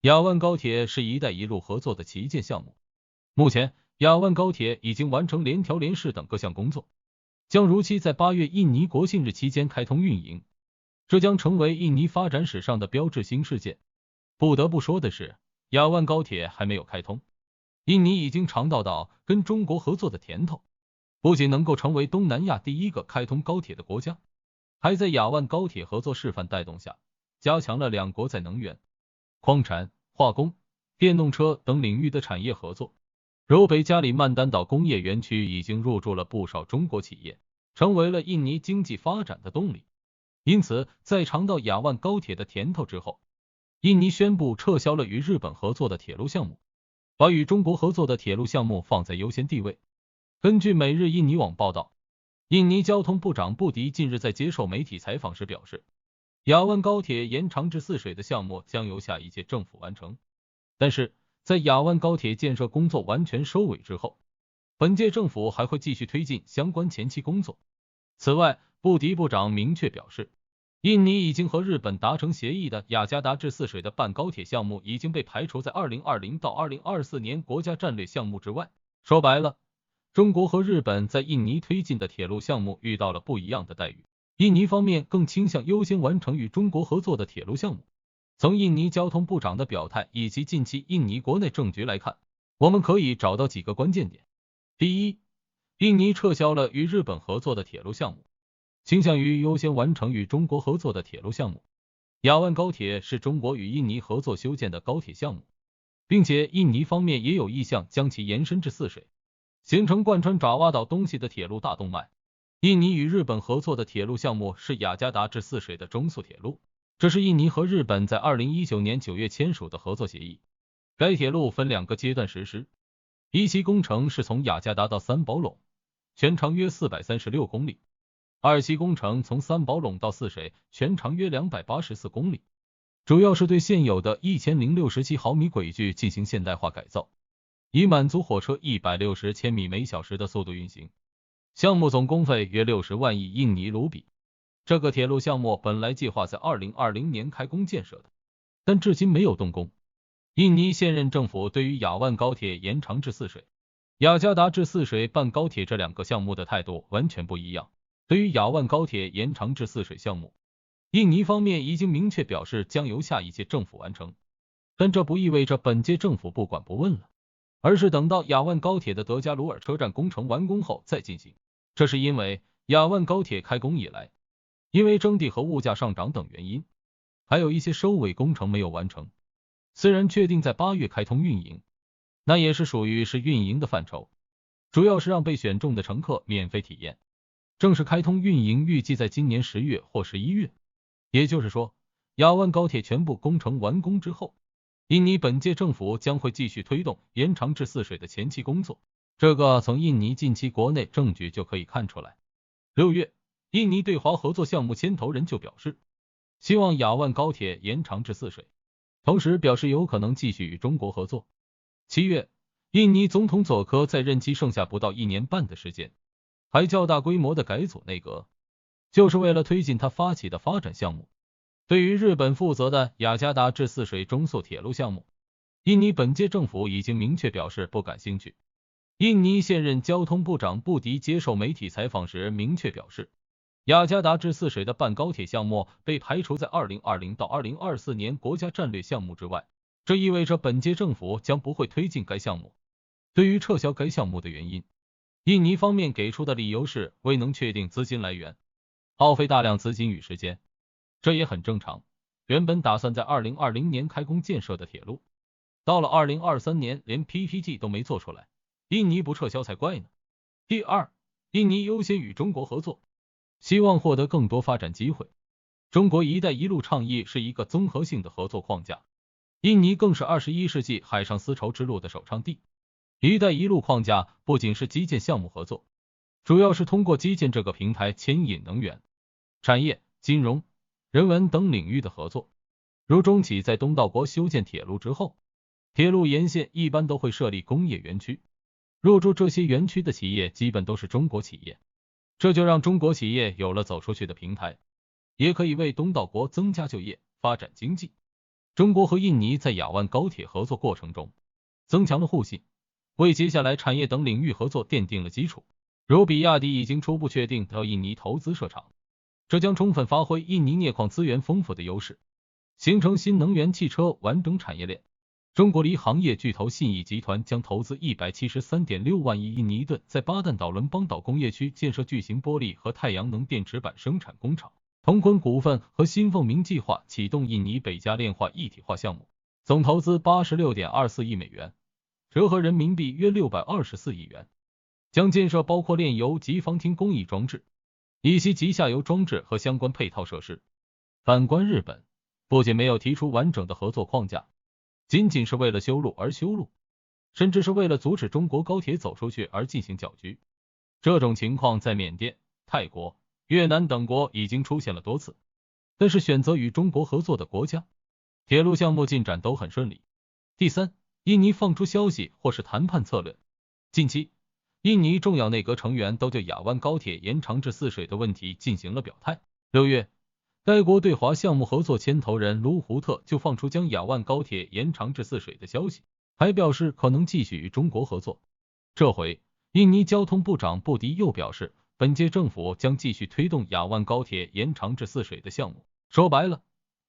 雅万高铁是一带一路合作的旗舰项目，目前雅万高铁已经完成联调联试等各项工作，将如期在8月印尼国庆日期间开通运营，这将成为印尼发展史上的标志性事件。不得不说的是，雅万高铁还没有开通，印尼已经尝到跟中国合作的甜头，不仅能够成为东南亚第一个开通高铁的国家，还在雅万高铁合作示范带动下，加强了两国在能源、矿产、化工、电动车等领域的产业合作。柔北加里曼丹岛工业园区已经入驻了不少中国企业，成为了印尼经济发展的动力。因此，在尝到雅万高铁的甜头之后，印尼宣布撤销了与日本合作的铁路项目，把与中国合作的铁路项目放在优先地位。根据每日印尼网报道，印尼交通部长布迪近日在接受媒体采访时表示，雅万高铁延长至泗水的项目将由下一届政府完成，但是在雅万高铁建设工作完全收尾之后，本届政府还会继续推进相关前期工作。此外，布迪部长明确表示，印尼已经和日本达成协议的雅加达至泗水的半高铁项目已经被排除在2020到2024年国家战略项目之外。说白了，中国和日本在印尼推进的铁路项目遇到了不一样的待遇，印尼方面更倾向优先完成与中国合作的铁路项目。从印尼交通部长的表态以及近期印尼国内政局来看，我们可以找到几个关键点。第一，印尼撤销了与日本合作的铁路项目，倾向于优先完成与中国合作的铁路项目。雅万高铁是中国与印尼合作修建的高铁项目，并且印尼方面也有意向将其延伸至泗水，形成贯穿爪哇岛东西的铁路大动脉。印尼与日本合作的铁路项目是雅加达至泗水的中速铁路，这是印尼和日本在2019年9月签署的合作协议。该铁路分2个阶段实施，一期工程是从雅加达到三宝垄，全长约436公里；二期工程从三宝垄到泗水，全长约284公里，主要是对现有的1067毫米轨距进行现代化改造，以满足火车160千米每小时的速度运行。项目总工费约60万亿印尼卢比。这个铁路项目本来计划在2020年开工建设的，但至今没有动工。印尼现任政府对于雅万高铁延长至泗水、雅加达至泗水半高铁这2个项目的态度完全不一样。对于雅万高铁延长至泗水项目，印尼方面已经明确表示将由下一届政府完成，但这不意味着本届政府不管不问了，而是等到雅万高铁的德加鲁尔车站工程完工后再进行。这是因为雅万高铁开工以来，因为征地和物价上涨等原因，还有一些收尾工程没有完成。虽然确定在8月开通运营，那也是属于运营的范畴，主要是让被选中的乘客免费体验。正式开通运营预计在今年10月或11月，也就是说，雅万高铁全部工程完工之后，印尼本届政府将会继续推动延长至泗水的前期工作。这个从印尼近期国内政局就可以看出来。6月，印尼对华合作项目牵头人就表示，希望雅万高铁延长至泗水，同时表示有可能继续与中国合作。7月，印尼总统佐科在任期剩下不到1年半的时间，还较大规模的改组内阁，就是为了推进他发起的发展项目。对于日本负责的雅加达至泗水中速铁路项目，印尼本届政府已经明确表示不感兴趣。印尼现任交通部长布迪接受媒体采访时明确表示，雅加达至泗水的半高铁项目被排除在2020到2024年国家战略项目之外，这意味着本届政府将不会推进该项目。对于撤销该项目的原因，印尼方面给出的理由是未能确定资金来源，耗费大量资金与时间，这也很正常。原本打算在2020年开工建设的铁路，到了2023年连 PPT 都没做出来，印尼不撤销才怪呢。第二，印尼优先与中国合作，希望获得更多发展机会。中国一带一路倡议是一个综合性的合作框架，印尼更是21世纪海上丝绸之路的首倡地。一带一路框架不仅是基建项目合作，主要是通过基建这个平台牵引能源、产业、金融、人文等领域的合作。如中企在东道国修建铁路之后，铁路沿线一般都会设立工业园区，入驻这些园区的企业基本都是中国企业，这就让中国企业有了走出去的平台，也可以为东道国增加就业，发展经济。中国和印尼在雅万高铁合作过程中增强了互信，为接下来产业等领域合作奠定了基础。如比亚迪已经初步确定到印尼投资设厂，这将充分发挥印尼镍矿资源丰富的优势，形成新能源汽车完整产业链。中国锂行业巨头信义集团将投资173.6万亿印尼盾，在巴旦岛伦邦岛工业区建设巨型玻璃和太阳能电池板生产工厂。同坤股份和新凤鸣计划启动印尼北加炼化一体化项目，总投资86.24亿美元，折合人民币约624亿元，将建设包括炼油及防厅工艺装置、以及下游装置和相关配套设施。反观日本，不仅没有提出完整的合作框架，仅仅是为了修路而修路，甚至是为了阻止中国高铁走出去而进行搅局。这种情况在缅甸、泰国、越南等国已经出现了多次，但是选择与中国合作的国家，铁路项目进展都很顺利。第三，印尼放出消息或是谈判策略。近期，印尼重要内阁成员都对雅万高铁延长至泗水的问题进行了表态。6月，该国对华项目合作牵头人卢胡特就放出将雅万高铁延长至泗水的消息，还表示可能继续与中国合作。这回，印尼交通部长布迪又表示，本届政府将继续推动雅万高铁延长至泗水的项目。说白了，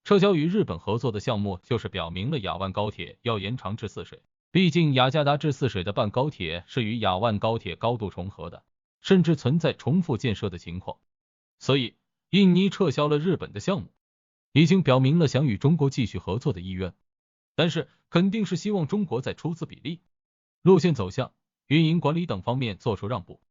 撤销与日本合作的项目，就是表明了雅万高铁要延长至泗水。毕竟雅加达至泗水的半高铁是与雅万高铁高度重合的，甚至存在重复建设的情况。所以，印尼撤销了日本的项目，已经表明了想与中国继续合作的意愿。但是，肯定是希望中国在出资比例、路线走向、运营管理等方面做出让步。